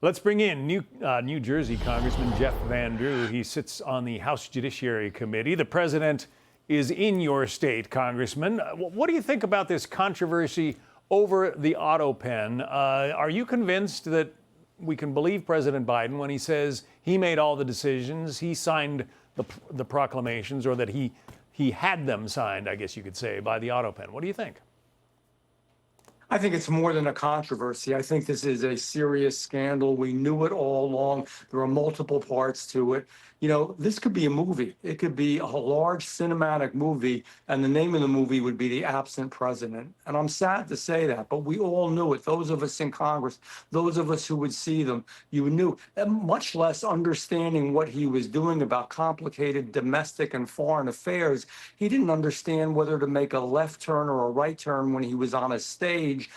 Let's bring in New Jersey Congressman Jeff Van Drew. He sits on the House Judiciary Committee. The president is in your state, Congressman. What do you think about this controversy over the autopen? Are you convinced that we can believe President Biden when he says he made all the decisions, he signed the proclamations, or that he had them signed, I guess you could say, by the autopen? What do you think? I think it's more than a controversy. I think this is a serious scandal. We knew it all along. There are multiple parts to it. You know, this could be a movie. It could be a large cinematic movie, and the name of the movie would be The Absent President. And I'm sad to say that, but we all knew it. Those of us in Congress, those of us who would see them, you knew, and much less understanding what he was doing about complicated domestic and foreign affairs. He didn't understand whether to make a left turn or a right turn when he was on a stage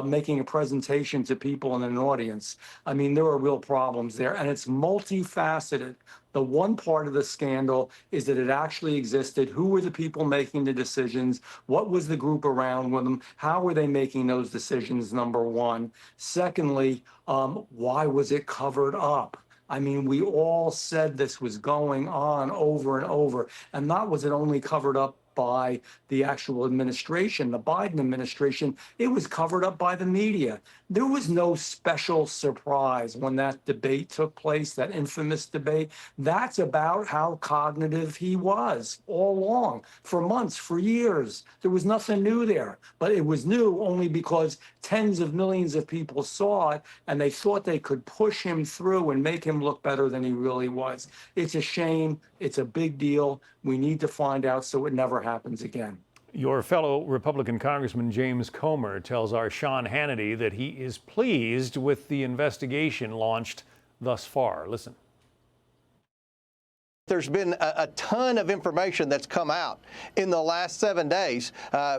making a presentation to people in an audience. I mean, there are real problems there, and it's multifaceted. The one part of the scandal is that it actually existed. Who were the people making the decisions? What was the group around with them? How were they making those decisions, number one? Secondly, why was it covered up? I mean, we all said this was going on over and over, and not was it only covered up by the actual administration, the Biden administration, it was covered up by the media. There was no special surprise when that debate took place, that infamous debate. That's about how cognitive he was all along, for months, for years. There was nothing new there, but it was new only because tens of millions of people saw it and they thought they could push him through and make him look better than he really was. It's a shame. It's a big deal. We need to find out so it never happens again. Your fellow Republican Congressman James Comer tells our Sean Hannity that he is pleased with the investigation launched thus far. Listen. There's been a ton of information that's come out in the last 7 days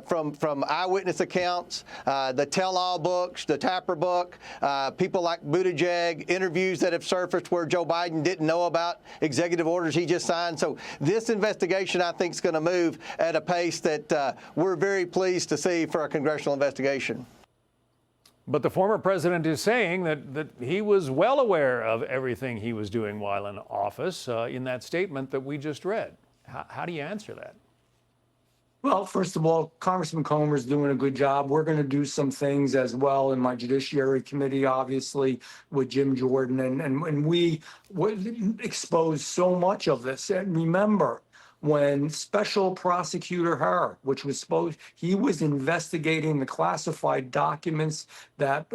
from eyewitness accounts, the tell-all books, the Tapper book, people like Buttigieg, interviews that have surfaced where Joe Biden didn't know about executive orders he just signed. So this investigation, I think, is going to move at a pace that we're very pleased to see for a congressional investigation. But the former president is saying that he was well aware of everything he was doing while in office in that statement that we just read. How do you answer that? Well, first of all, Congressman Comer's doing a good job. We're going to do some things as well in my Judiciary Committee, obviously, with Jim Jordan. And we exposed so much of this. And remember, when Special Prosecutor Herr, which was he was investigating the classified documents that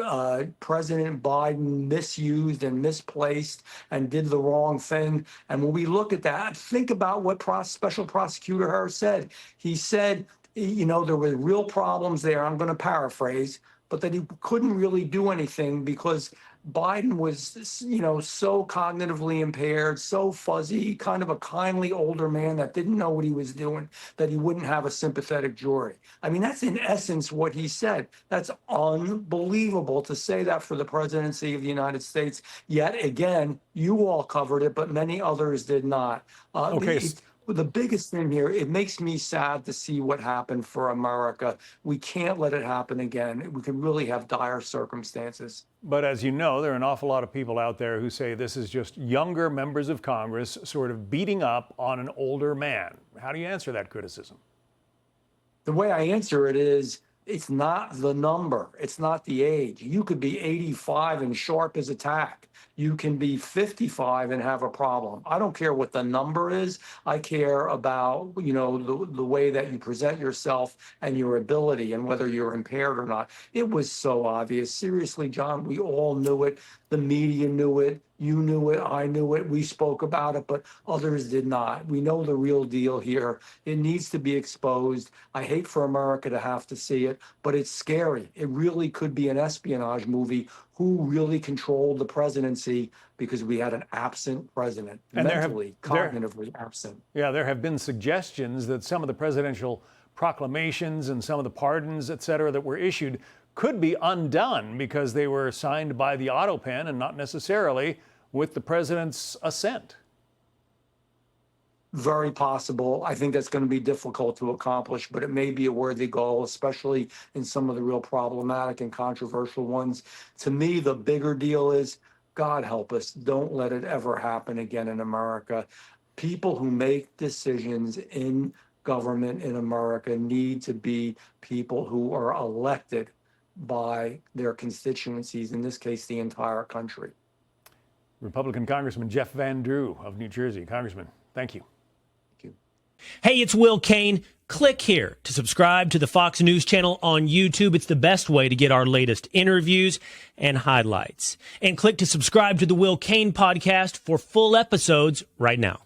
President Biden misused and misplaced and did the wrong thing. And when we look at that, think about what Special Prosecutor Herr said. He said, you know, there were real problems there. I'm going to paraphrase, but that he couldn't really do anything because Biden was, you know, so cognitively impaired, so fuzzy, kind of a kindly older man that didn't know what he was doing, that he wouldn't have a sympathetic jury. I mean, that's in essence what he said. That's unbelievable to say that for the presidency of the United States. Yet again, you all covered it, but many others did not. Okay. The biggest thing here, it makes me sad to see what happened for America. We can't let it happen again. We could really have dire circumstances. But as you know, there are an awful lot of people out there who say this is just younger members of Congress sort of beating up on an older man. How do you answer that criticism? The way I answer it is, it's not the number. It's not the age. You could be 85 and sharp as a tack. You can be 55 and have a problem. I don't care what the number is. I care about, you know, the way that you present yourself and your ability and whether you're impaired or not. It was so obvious. Seriously, John, we all knew it. The media knew it. You knew it. I knew it. We spoke about it, but others did not. We know the real deal here. It needs to be exposed. I hate for America to have to see it, but it's scary. It really could be an espionage movie. Who really controlled the presidency because we had an absent president, and cognitively absent. Yeah, there have been suggestions that some of the presidential proclamations and some of the pardons, et cetera, that were issued could be undone because they were signed by the autopen and not necessarily with the president's assent. Very possible. I think that's going to be difficult to accomplish, but it may be a worthy goal, especially in some of the real problematic and controversial ones. To me, the bigger deal is God help us, don't let it ever happen again in America. People who make decisions in government in America need to be people who are elected by their constituencies, in this case, the entire country. Republican Congressman Jeff Van Drew of New Jersey. Congressman, thank you. Hey, it's Will Kane. Click here to subscribe to the Fox News channel on YouTube. It's the best way to get our latest interviews and highlights. And click to subscribe to the Will Kane podcast for full episodes right now.